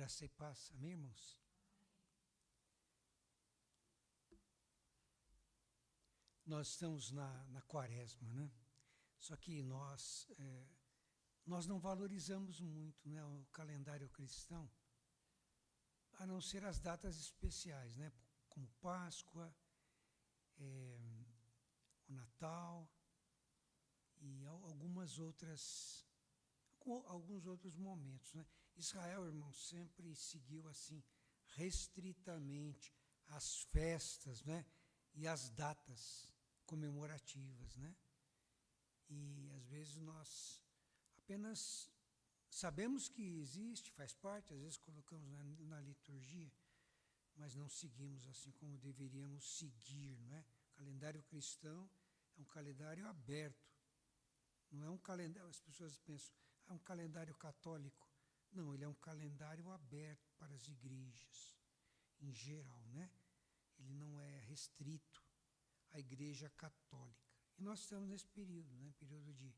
Graça e paz, amém, irmãos? Nós estamos na quaresma, né? Só que nós não valorizamos muito, né, o calendário cristão, a não ser as datas especiais, né? Como Páscoa, o Natal e alguns outros momentos, né? Israel, irmãos, sempre seguiu assim restritamente as festas, né? E as datas comemorativas, né? E às vezes nós apenas sabemos que existe, faz parte, às vezes colocamos na liturgia, mas não seguimos assim como deveríamos seguir, não é? O calendário cristão é um calendário aberto. Não é um calendário, as pessoas pensam, é um calendário católico. Não, ele é um calendário aberto para as igrejas, em geral, né? Ele não é restrito à Igreja Católica. E nós estamos nesse período, né? Período de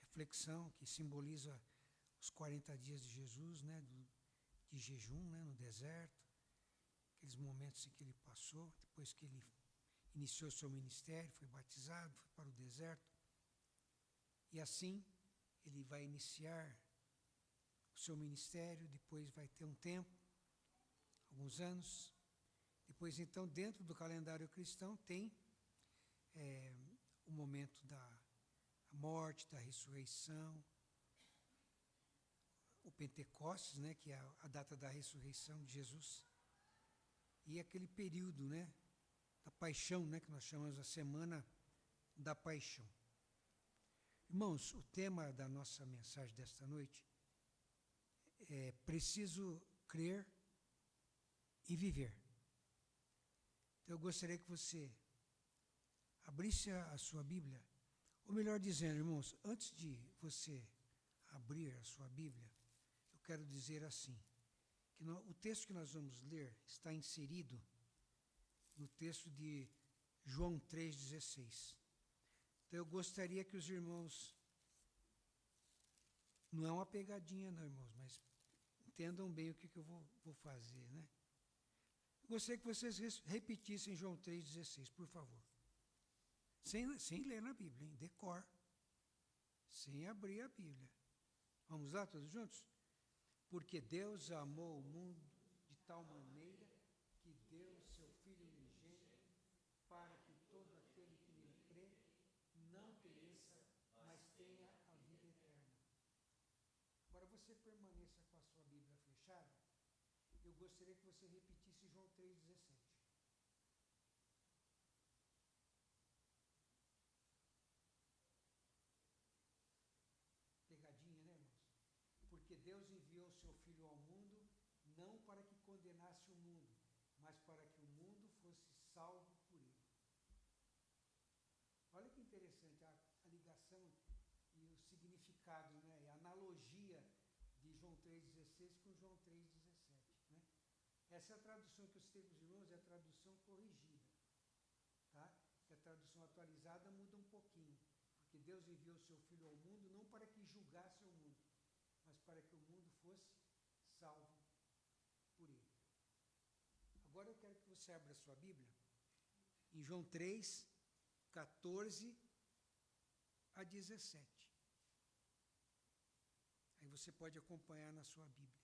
reflexão, que simboliza os 40 dias de Jesus, né? De jejum, né? No deserto, aqueles momentos em que ele passou, depois que ele iniciou seu ministério, foi batizado, foi para o deserto. E assim, ele vai iniciar o seu ministério, depois vai ter um tempo, alguns anos. Depois, então, dentro do calendário cristão, tem o momento da morte, da ressurreição, o Pentecostes, né, que é a data da ressurreição de Jesus, e aquele período, né, da paixão, né, que nós chamamos a Semana da Paixão. Irmãos, o tema da nossa mensagem desta noite é preciso crer e viver. Então eu gostaria que você abrisse a sua Bíblia, ou melhor dizendo, irmãos, antes de você abrir a sua Bíblia, eu quero dizer assim, que o texto que nós vamos ler está inserido no texto de João 3,16. Então eu gostaria que os irmãos, não é uma pegadinha não, irmãos, mas entendam bem o que eu vou fazer, né? Eu gostaria que vocês repetissem João 3,16, por favor. Sem ler na Bíblia, hein? Decor. Sem abrir a Bíblia. Vamos lá, todos juntos? Porque Deus amou o mundo de tal maneira que deu o seu Filho unigênito para que todo aquele que nele crê não pereça, mas tenha a vida eterna. Agora você permaneça com a sua Bíblia fechada. Eu gostaria que você repetisse João 3,17. Pegadinha, né, irmãos? Porque Deus enviou o seu Filho ao mundo, não para que condenasse o mundo, mas para que o mundo fosse salvo por ele. Olha que interessante a ligação e o significado, né, e a analogia de João 3,16 com João 3,17. Né? Essa é a tradução que eu citei para os irmãos, é a tradução corrigida. Tá? Que a tradução atualizada muda um pouquinho. Porque Deus enviou o seu Filho ao mundo, não para que julgasse o mundo, mas para que o mundo fosse salvo por ele. Agora eu quero que você abra a sua Bíblia em João 3, 14 a 17. Aí você pode acompanhar na sua Bíblia.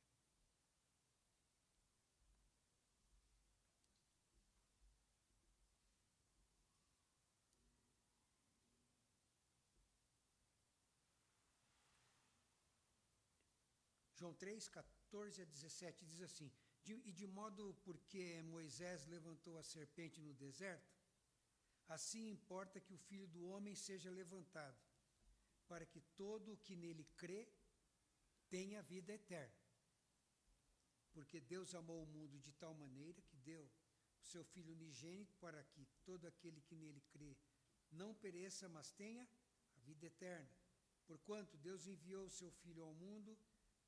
João 3, 14 a 17 diz assim: e de modo porque Moisés levantou a serpente no deserto, assim importa que o Filho do Homem seja levantado, para que todo o que nele crê tenha vida eterna. Porque Deus amou o mundo de tal maneira que deu o seu Filho unigênito para que todo aquele que nele crê não pereça, mas tenha a vida eterna. Porquanto Deus enviou o seu Filho ao mundo,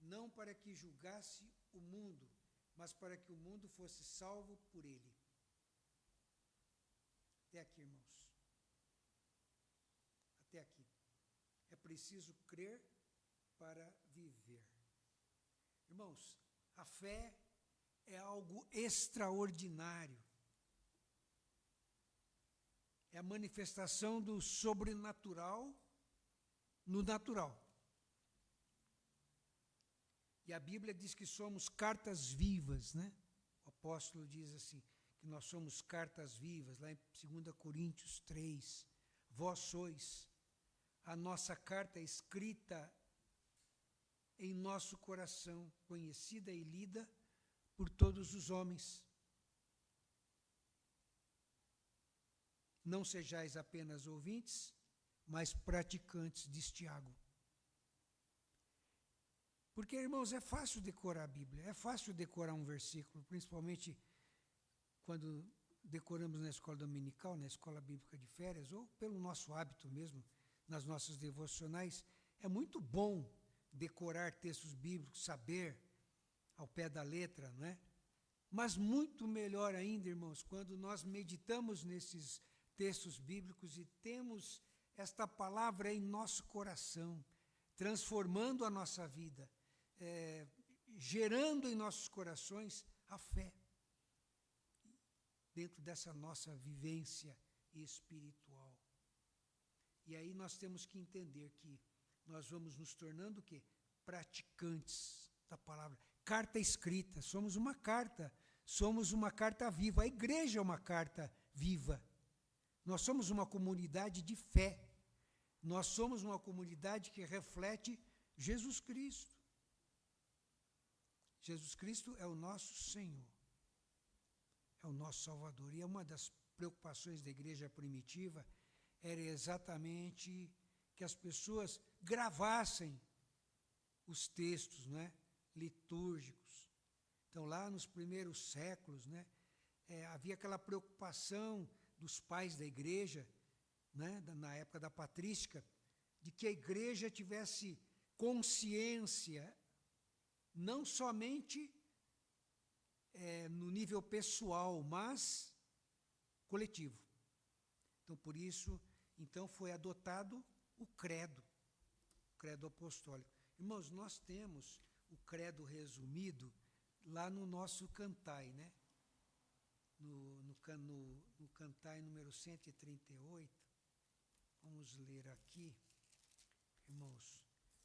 não para que julgasse o mundo, mas para que o mundo fosse salvo por ele. Até aqui, irmãos. Até aqui. É preciso crer para viver. Irmãos, a fé é algo extraordinário. É a manifestação do sobrenatural no natural. E a Bíblia diz que somos cartas vivas, né? O apóstolo diz assim, que nós somos cartas vivas, lá em 2 Coríntios 3. Vós sois a nossa carta escrita em nosso coração, conhecida e lida por todos os homens. Não sejais apenas ouvintes, mas praticantes, diz Tiago. Porque, irmãos, é fácil decorar a Bíblia, é fácil decorar um versículo, principalmente quando decoramos na escola dominical, na escola bíblica de férias, ou pelo nosso hábito mesmo, nas nossas devocionais. É muito bom decorar textos bíblicos, saber ao pé da letra, não é? Mas muito melhor ainda, irmãos, quando nós meditamos nesses textos bíblicos e temos esta palavra em nosso coração, transformando a nossa vida, gerando em nossos corações a fé, dentro dessa nossa vivência espiritual. E aí nós temos que entender que nós vamos nos tornando o quê? Praticantes da palavra. Carta escrita, somos uma carta viva. A igreja é uma carta viva. Nós somos uma comunidade de fé. Nós somos uma comunidade que reflete Jesus Cristo. Jesus Cristo é o nosso Senhor, é o nosso Salvador. E uma das preocupações da igreja primitiva era exatamente que as pessoas gravassem os textos, né, litúrgicos. Então, lá nos primeiros séculos, né, havia aquela preocupação dos pais da igreja, né, na época da patrística, de que a igreja tivesse consciência, não somente no nível pessoal, mas coletivo. Então, por isso, foi adotado o credo apostólico. Irmãos, nós temos o credo resumido lá no nosso cantai, né? No cantai número 138, vamos ler aqui, irmãos,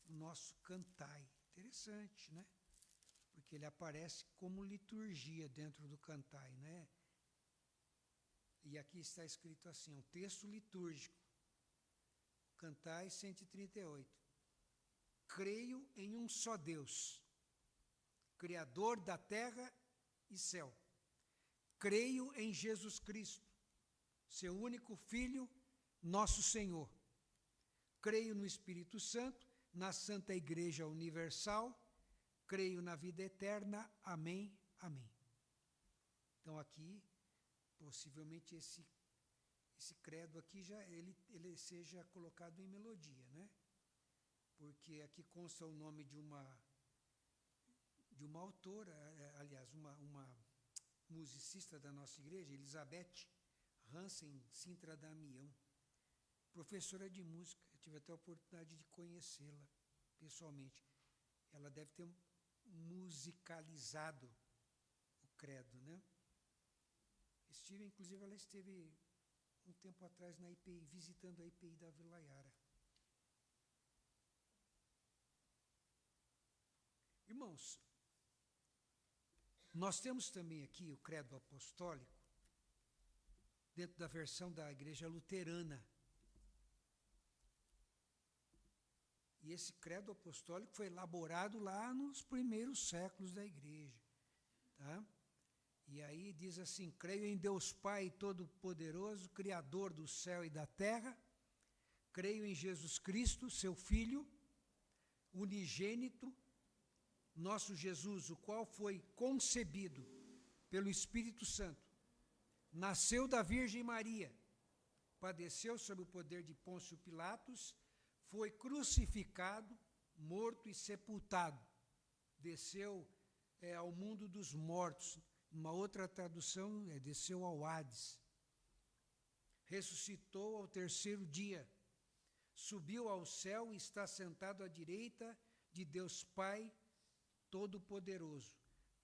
o nosso cantai. Interessante, né? Porque ele aparece como liturgia dentro do cantai, né? E aqui está escrito assim, um texto litúrgico, cantai 138. Creio em um só Deus, Criador da terra e céu. Creio em Jesus Cristo, seu único Filho, nosso Senhor. Creio no Espírito Santo, na Santa Igreja Universal. Creio na vida eterna. Amém, amém. Então aqui, possivelmente esse credo aqui ele seja colocado em melodia, né? Porque aqui consta o nome de uma autora, aliás, uma musicista da nossa igreja, Elizabeth Hansen Sintra Damião, professora de música. Eu tive até a oportunidade de conhecê-la pessoalmente. Ela deve ter musicalizado o credo, né? Inclusive ela esteve um tempo atrás na IPI, visitando a IPI da Vila Yara. Irmãos, nós temos também aqui o credo apostólico, dentro da versão da igreja luterana. E esse credo apostólico foi elaborado lá nos primeiros séculos da igreja. Tá? E aí diz assim, creio em Deus Pai Todo-Poderoso, Criador do céu e da terra. Creio em Jesus Cristo, seu Filho, unigênito, nosso Jesus, o qual foi concebido pelo Espírito Santo, nasceu da Virgem Maria, padeceu sob o poder de Pôncio Pilatos, foi crucificado, morto e sepultado, desceu ao mundo dos mortos. Uma outra tradução desceu ao Hades. Ressuscitou ao terceiro dia, subiu ao céu e está sentado à direita de Deus Pai Todo-Poderoso.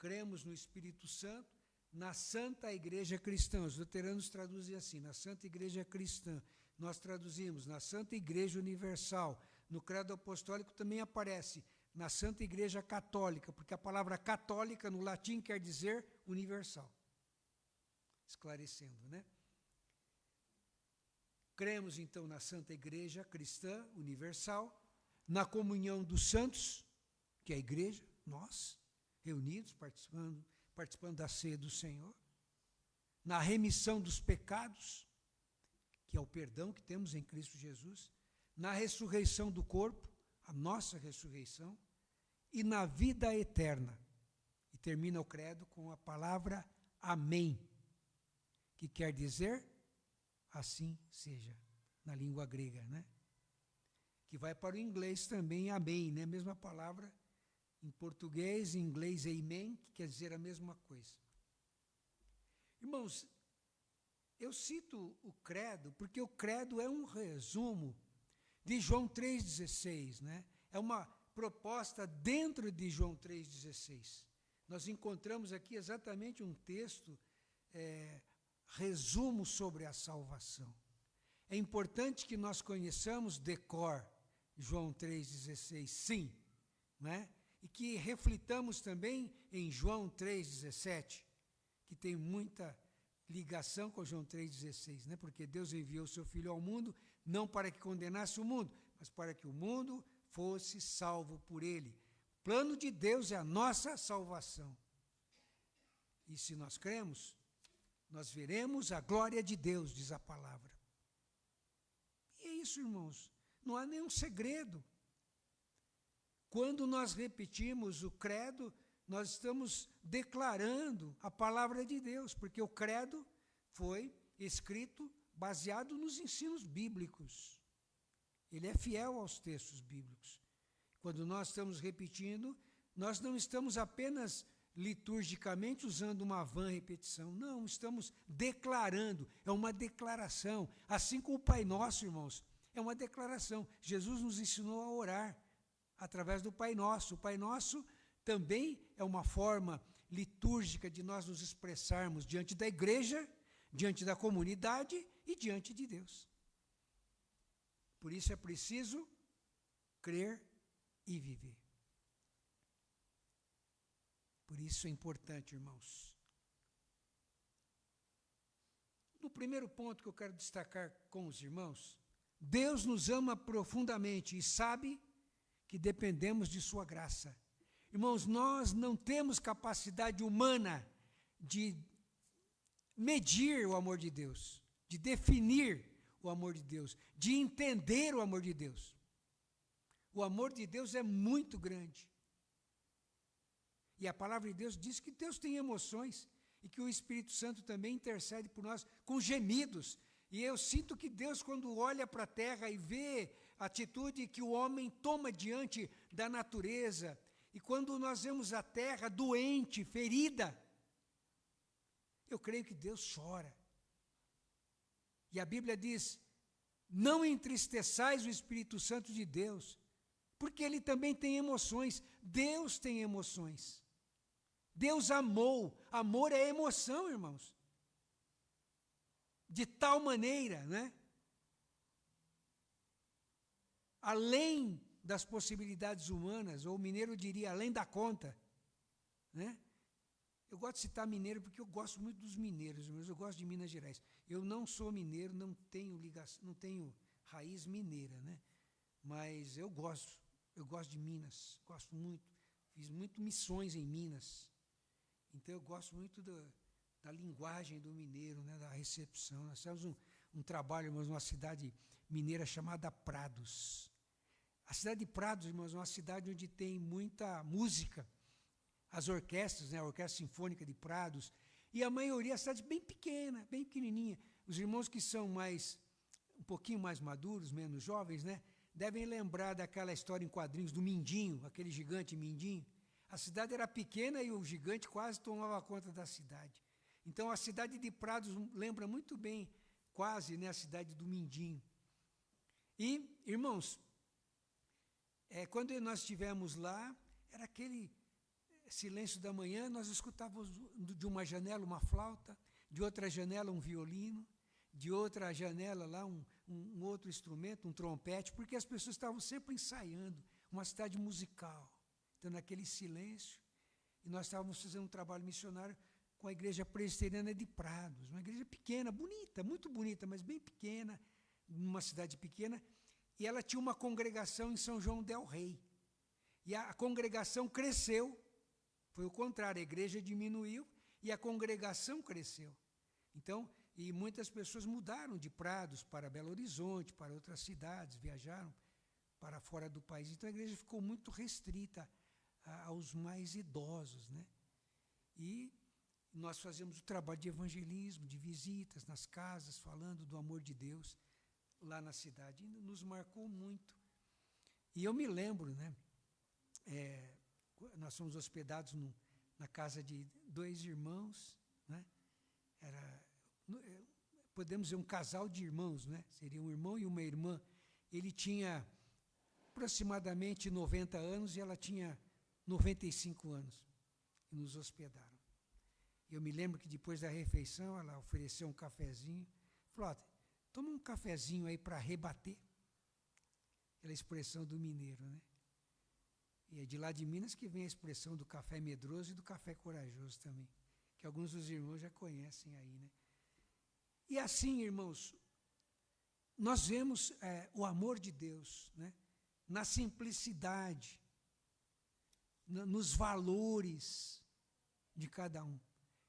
cremos no Espírito Santo, na Santa Igreja Cristã. Os luteranos traduzem assim, na Santa Igreja Cristã. Nós traduzimos na Santa Igreja Universal. No Credo Apostólico também aparece na Santa Igreja Católica, porque a palavra católica no latim quer dizer universal. Esclarecendo, né? Cremos, então, na Santa Igreja Cristã Universal, na comunhão dos santos, que é a igreja, nós, reunidos, participando da ceia do Senhor, na remissão dos pecados, que é o perdão que temos em Cristo Jesus, na ressurreição do corpo, a nossa ressurreição, e na vida eterna. E termina o credo com a palavra amém, que quer dizer assim seja, na língua grega, né? Que vai para o inglês também, amém, né? A mesma palavra em português, em inglês, amen, que quer dizer a mesma coisa. Irmãos, eu cito o credo, porque o credo é um resumo de João 3,16, né? É uma proposta dentro de João 3,16. Nós encontramos aqui exatamente um texto, resumo sobre a salvação. É importante que nós conheçamos de cor João 3,16, sim, né? E que reflitamos também em João 3,17, que tem muita ligação com João 3,16, né? Porque Deus enviou o seu Filho ao mundo, não para que condenasse o mundo, mas para que o mundo fosse salvo por ele. O plano de Deus é a nossa salvação. E se nós cremos, nós veremos a glória de Deus, diz a palavra. E é isso, irmãos, não há nenhum segredo. Quando nós repetimos o credo, nós estamos declarando a palavra de Deus, porque o credo foi escrito baseado nos ensinos bíblicos. Ele é fiel aos textos bíblicos. Quando nós estamos repetindo, nós não estamos apenas liturgicamente usando uma vã repetição. Não, estamos declarando, é uma declaração. Assim como o Pai Nosso, irmãos, é uma declaração. Jesus nos ensinou a orar através do Pai Nosso. O Pai Nosso também é uma forma litúrgica de nós nos expressarmos diante da igreja, diante da comunidade e diante de Deus. Por isso é preciso crer e viver. Por isso é importante, irmãos. No primeiro ponto que eu quero destacar com os irmãos, Deus nos ama profundamente e sabe que dependemos de sua graça. Irmãos, nós não temos capacidade humana de medir o amor de Deus, de definir o amor de Deus, de entender o amor de Deus. O amor de Deus é muito grande. E a palavra de Deus diz que Deus tem emoções e que o Espírito Santo também intercede por nós com gemidos. E eu sinto que Deus, quando olha para a terra e vê a atitude que o homem toma diante da natureza, e quando nós vemos a terra doente, ferida, eu creio que Deus chora. E a Bíblia diz, não entristeçais o Espírito Santo de Deus, porque ele também tem emoções. Deus tem emoções. Deus amou. Amor é emoção, irmãos. De tal maneira, né? Além das possibilidades humanas, ou o mineiro diria, além da conta, né? Eu gosto de citar mineiro porque eu gosto muito dos mineiros, mas eu gosto de Minas Gerais. Eu não sou mineiro, não tenho ligação, não tenho raiz mineira, né? Mas eu gosto de Minas, gosto muito. Fiz muito missões em Minas. Então eu gosto muito da linguagem do mineiro, né? Da recepção. Nós temos um trabalho, irmãos, numa cidade mineira chamada Prados. A cidade de Prados, irmãos, é uma cidade onde tem muita música. As orquestras, né, a Orquestra Sinfônica de Prados, e a maioria, a cidade bem pequena, bem pequenininha. Os irmãos que são um pouquinho mais maduros, menos jovens, né, devem lembrar daquela história em quadrinhos do Mindinho, aquele gigante Mindinho. A cidade era pequena e o gigante quase tomava conta da cidade. Então, a cidade de Prados lembra muito bem, quase, né, a cidade do Mindinho. E, irmãos, quando nós estivemos lá, era aquele silêncio da manhã, nós escutávamos de uma janela uma flauta, de outra janela um violino, de outra janela lá um outro instrumento, um trompete, porque as pessoas estavam sempre ensaiando, uma cidade musical. Então, naquele silêncio, e nós estávamos fazendo um trabalho missionário com a igreja presbiteriana de Prados, uma igreja pequena, bonita, muito bonita, mas bem pequena, numa cidade pequena, e ela tinha uma congregação em São João del Rei. E a congregação cresceu, foi o contrário, a igreja diminuiu e a congregação cresceu. Então, e muitas pessoas mudaram de Prados para Belo Horizonte, para outras cidades, viajaram para fora do país. Então, a igreja ficou muito restrita aos mais idosos, né? E nós fazemos o trabalho de evangelismo, de visitas nas casas, falando do amor de Deus lá na cidade. E nos marcou muito. E eu me lembro, né? Nós fomos hospedados na casa de 2 irmãos, né? Podemos dizer um casal de irmãos, né? Seria um irmão e uma irmã. Ele tinha aproximadamente 90 anos e ela tinha 95 anos. E nos hospedaram. Eu me lembro que depois da refeição ela ofereceu um cafezinho. Falou, toma um cafezinho aí para rebater. Aquela expressão do mineiro, né? E é de lá de Minas que vem a expressão do café medroso e do café corajoso também, que alguns dos irmãos já conhecem aí, né? E assim, irmãos, nós vemos o amor de Deus, né? Na simplicidade, nos valores de cada um.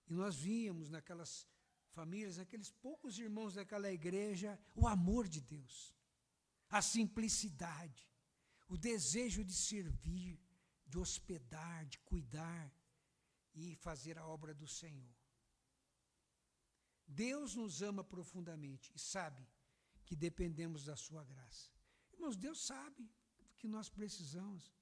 E nós víamos naquelas famílias, naqueles poucos irmãos daquela igreja, o amor de Deus, a simplicidade, o desejo de servir, de hospedar, de cuidar e fazer a obra do Senhor. Deus nos ama profundamente e sabe que dependemos da sua graça. Irmãos, Deus sabe do que nós precisamos.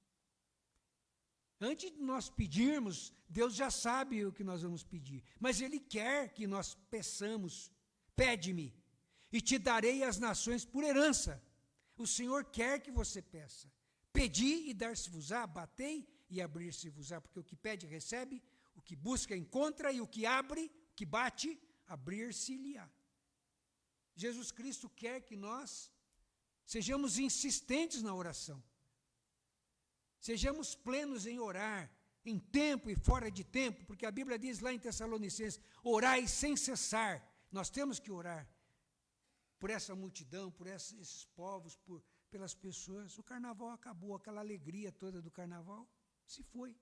Antes de nós pedirmos, Deus já sabe o que nós vamos pedir. Mas Ele quer que nós peçamos. Pede-me, e te darei as nações por herança. O Senhor quer que você peça. Pedi e dar-se-vos-á, batei e abrir-se-vos-á. Porque o que pede, recebe, o que busca, encontra, e o que abre, o que bate, abrir-se-lhe-á. Jesus Cristo quer que nós sejamos insistentes na oração. Sejamos plenos em orar, em tempo e fora de tempo, porque a Bíblia diz lá em Tessalonicenses, orai sem cessar. Nós temos que orar por essa multidão, por esses povos, pelas pessoas. O carnaval acabou, aquela alegria toda do carnaval se foi.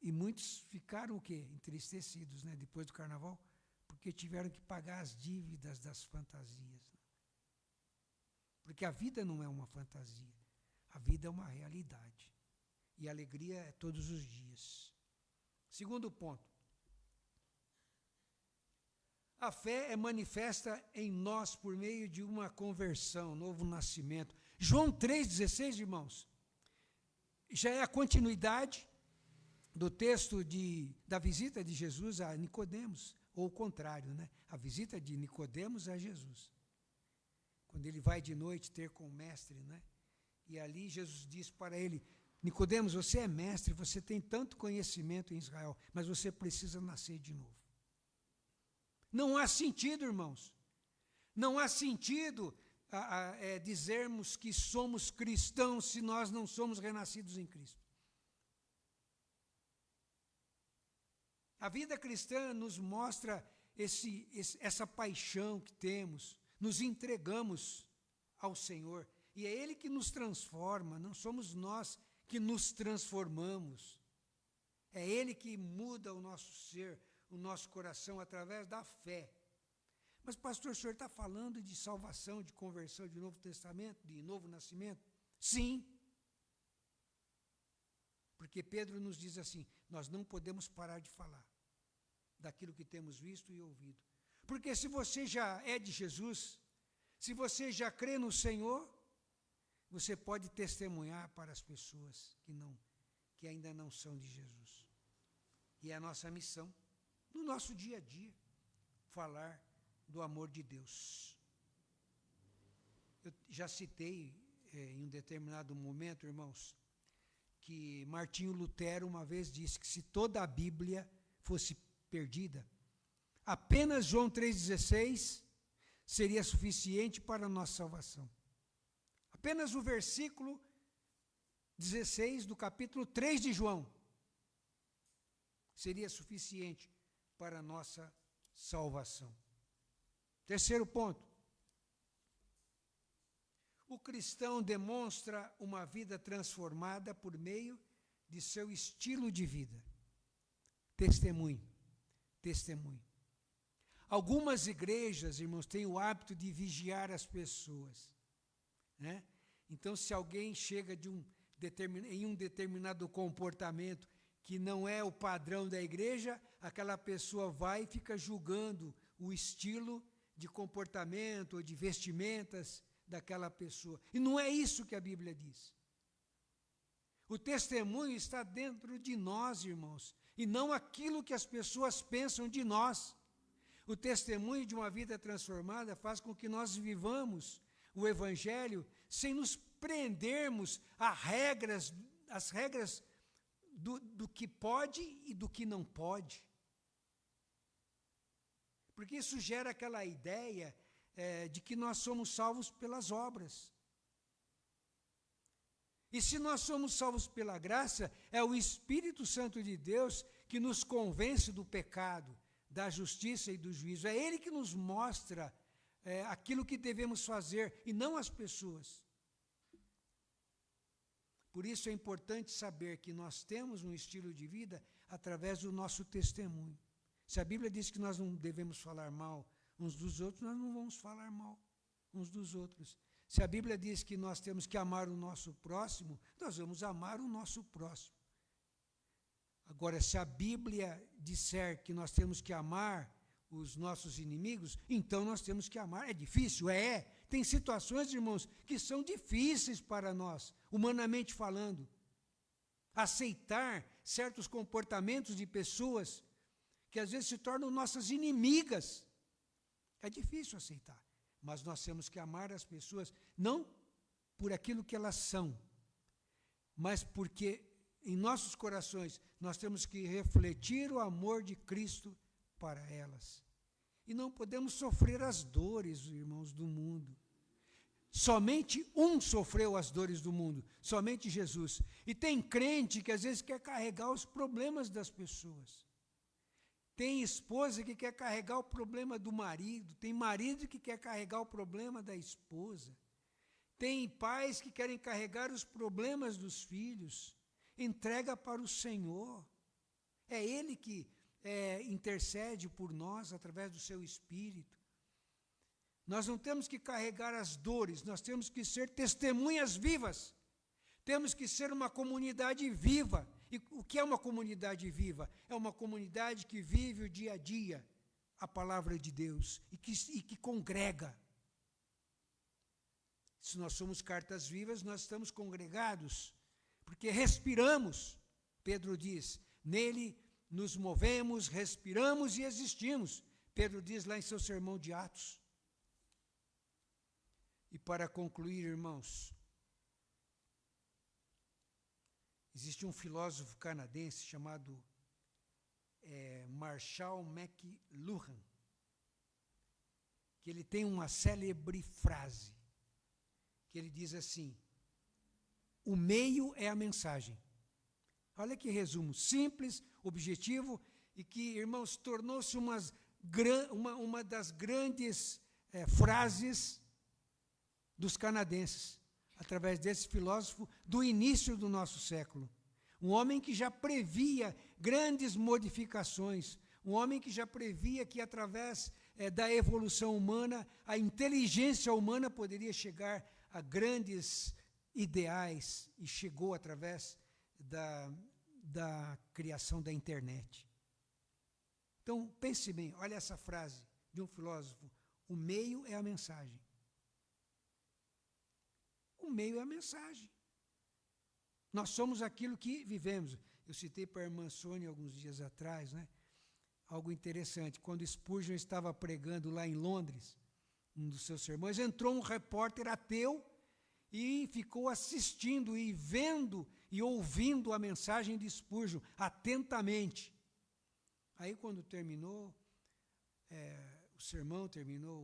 E muitos ficaram o quê? Entristecidos, né, depois do carnaval, porque tiveram que pagar as dívidas das fantasias. Porque a vida não é uma fantasia. A vida é uma realidade. E a alegria é todos os dias. Segundo ponto. A fé é manifesta em nós por meio de uma conversão, novo nascimento. João 3,16, irmãos, já é a continuidade do texto da visita de Jesus a Nicodemos, ou o contrário, né? A visita de Nicodemos a Jesus. Quando ele vai de noite ter com o mestre, né? E ali Jesus diz para ele, Nicodemos, você é mestre, você tem tanto conhecimento em Israel, mas você precisa nascer de novo. Não há sentido, irmãos. Não há sentido dizermos que somos cristãos se nós não somos renascidos em Cristo. A vida cristã nos mostra essa paixão que temos, nos entregamos ao Senhor, e é Ele que nos transforma, não somos nós que nos transformamos. É Ele que muda o nosso ser, o nosso coração através da fé. Mas, pastor, o senhor está falando de salvação, de conversão, de Novo Testamento, de novo nascimento? Sim. Porque Pedro nos diz assim, nós não podemos parar de falar daquilo que temos visto e ouvido. Porque se você já é de Jesus, se você já crê no Senhor, você pode testemunhar para as pessoas que ainda não são de Jesus. E é a nossa missão, no nosso dia a dia, falar do amor de Deus. Eu já citei em um determinado momento, irmãos, que Martinho Lutero uma vez disse que se toda a Bíblia fosse perdida, apenas João 3,16 seria suficiente para a nossa salvação. Apenas o versículo 16 do capítulo 3 de João seria suficiente para a nossa salvação. Terceiro ponto. O cristão demonstra uma vida transformada por meio de seu estilo de vida. Testemunho. Algumas igrejas, irmãos, têm o hábito de vigiar as pessoas, né? Então, se alguém chega em um determinado comportamento que não é o padrão da igreja, aquela pessoa vai e fica julgando o estilo de comportamento ou de vestimentas daquela pessoa. E não é isso que a Bíblia diz. O testemunho está dentro de nós, irmãos, e não aquilo que as pessoas pensam de nós. O testemunho de uma vida transformada faz com que nós vivamos o Evangelho sem nos prendermos às regras do que pode e do que não pode. Porque isso gera aquela ideia de que nós somos salvos pelas obras. E se nós somos salvos pela graça, é o Espírito Santo de Deus que nos convence do pecado, da justiça e do juízo. É Ele que nos mostra aquilo que devemos fazer, e não as pessoas. Por isso é importante saber que nós temos um estilo de vida através do nosso testemunho. Se a Bíblia diz que nós não devemos falar mal uns dos outros, nós não vamos falar mal uns dos outros. Se a Bíblia diz que nós temos que amar o nosso próximo, nós vamos amar o nosso próximo. Agora, se a Bíblia disser que nós temos que amar os nossos inimigos, então nós temos que amar. É difícil? É. Tem situações, irmãos, que são difíceis para nós, humanamente falando. Aceitar certos comportamentos de pessoas que às vezes se tornam nossas inimigas. É difícil aceitar. Mas nós temos que amar as pessoas, não por aquilo que elas são, mas porque em nossos corações nós temos que refletir o amor de Cristo para elas. E não podemos sofrer as dores, irmãos, do mundo. Somente um sofreu as dores do mundo, somente Jesus. E tem crente que às vezes quer carregar os problemas das pessoas. Tem esposa que quer carregar o problema do marido, tem marido que quer carregar o problema da esposa. Tem pais que querem carregar os problemas dos filhos. Entrega para o Senhor. É Ele que intercede por nós através do seu Espírito. Nós não temos que carregar as dores, nós temos que ser testemunhas vivas. Temos que ser uma comunidade viva. E o que é uma comunidade viva? É uma comunidade que vive o dia a dia a palavra de Deus e que congrega. Se nós somos cartas vivas, nós estamos congregados, porque respiramos. Pedro diz, nele nos movemos, respiramos e existimos. Pedro diz lá em seu sermão de Atos. E para concluir, irmãos, existe um filósofo canadense chamado Marshall McLuhan, que ele tem uma célebre frase, que ele diz assim, o meio é a mensagem. Olha que resumo, simples, objetivo, e que, irmãos, tornou-se uma das grandes frases dos canadenses, através desse filósofo do início do nosso século. Um homem que já previa grandes modificações, um homem que já previa que através da evolução humana, a inteligência humana poderia chegar a grandes ideais, e chegou através da criação da internet. Então, pense bem, olha essa frase de um filósofo, o meio é a mensagem. O meio é a mensagem. Nós somos aquilo que vivemos. Eu citei para a irmã Sônia alguns dias atrás, né? Algo interessante. Quando Spurgeon estava pregando lá em Londres, um dos seus sermões, entrou um repórter ateu e ficou assistindo e vendo e ouvindo a mensagem de Spurgeon atentamente. Aí, quando terminou o sermão, terminou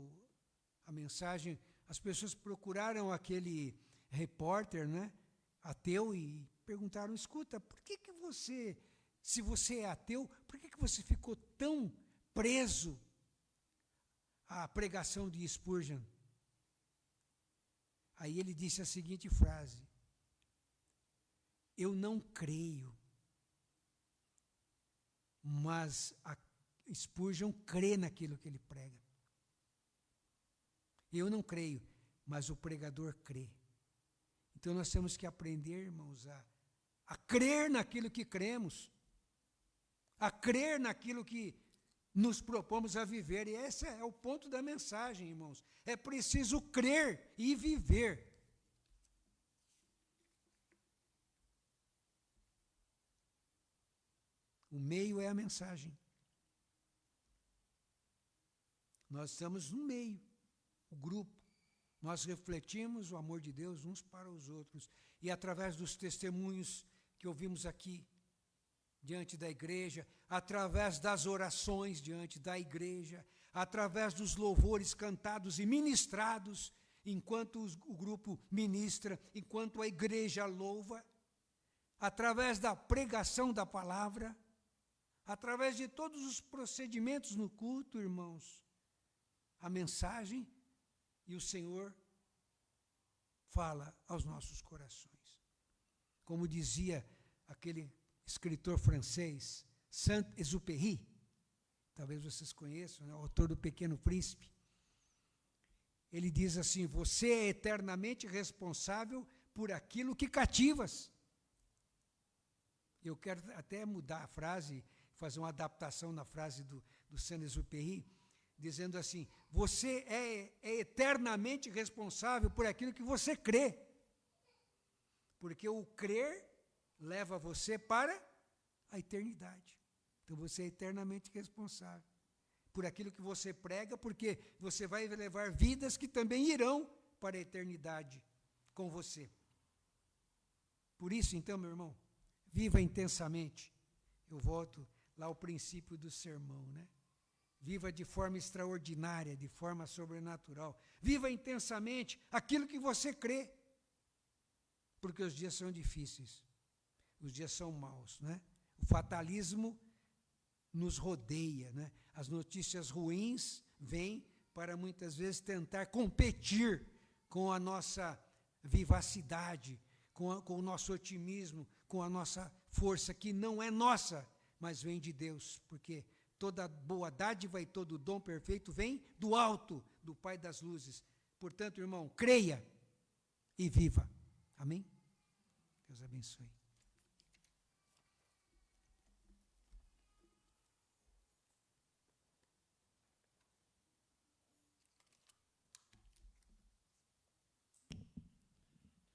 a mensagem, as pessoas procuraram aquele repórter, né, ateu, e perguntaram: escuta, por que você, se você é ateu, por que você ficou tão preso à pregação de Spurgeon? Aí ele disse a seguinte frase: eu não creio, mas a Spurgeon crê naquilo que ele prega. Eu não creio, mas o pregador crê. Então nós temos que aprender, irmãos, a crer naquilo que cremos, a crer naquilo que nos propomos a viver. E esse é o ponto da mensagem, irmãos. É preciso crer e viver. O meio é a mensagem. Nós estamos no meio, o grupo. Nós refletimos o amor de Deus uns para os outros. E através dos testemunhos que ouvimos aqui, diante da igreja, através das orações diante da igreja, através dos louvores cantados e ministrados, enquanto o grupo ministra, enquanto a igreja louva, através da pregação da palavra, através de todos os procedimentos no culto, irmãos, a mensagem e o Senhor fala aos nossos corações. Como dizia aquele escritor francês, Saint-Exupéry, talvez vocês conheçam, né, o autor do Pequeno Príncipe. Ele diz assim: você é eternamente responsável por aquilo que cativas. Eu quero até mudar a frase, fazer uma adaptação na frase do Saint-Exupéry, dizendo assim: você é eternamente responsável por aquilo que você crê. Porque o crer leva você para a eternidade. Então você é eternamente responsável por aquilo que você prega, porque você vai levar vidas que também irão para a eternidade com você. Por isso, então, meu irmão, viva intensamente. Eu volto lá ao princípio do sermão, né? Viva de forma extraordinária, de forma sobrenatural. Viva intensamente aquilo que você crê. Porque os dias são difíceis. Os dias são maus, né? O fatalismo nos rodeia, né? As notícias ruins vêm para muitas vezes tentar competir com a nossa vivacidade, com o nosso otimismo, com a nossa força, que não é nossa, mas vem de Deus, porque toda boa dádiva e todo dom perfeito vem do alto, do Pai das luzes. Portanto, irmão, creia e viva. Amém? Deus abençoe.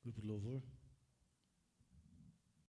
Grupo de louvor.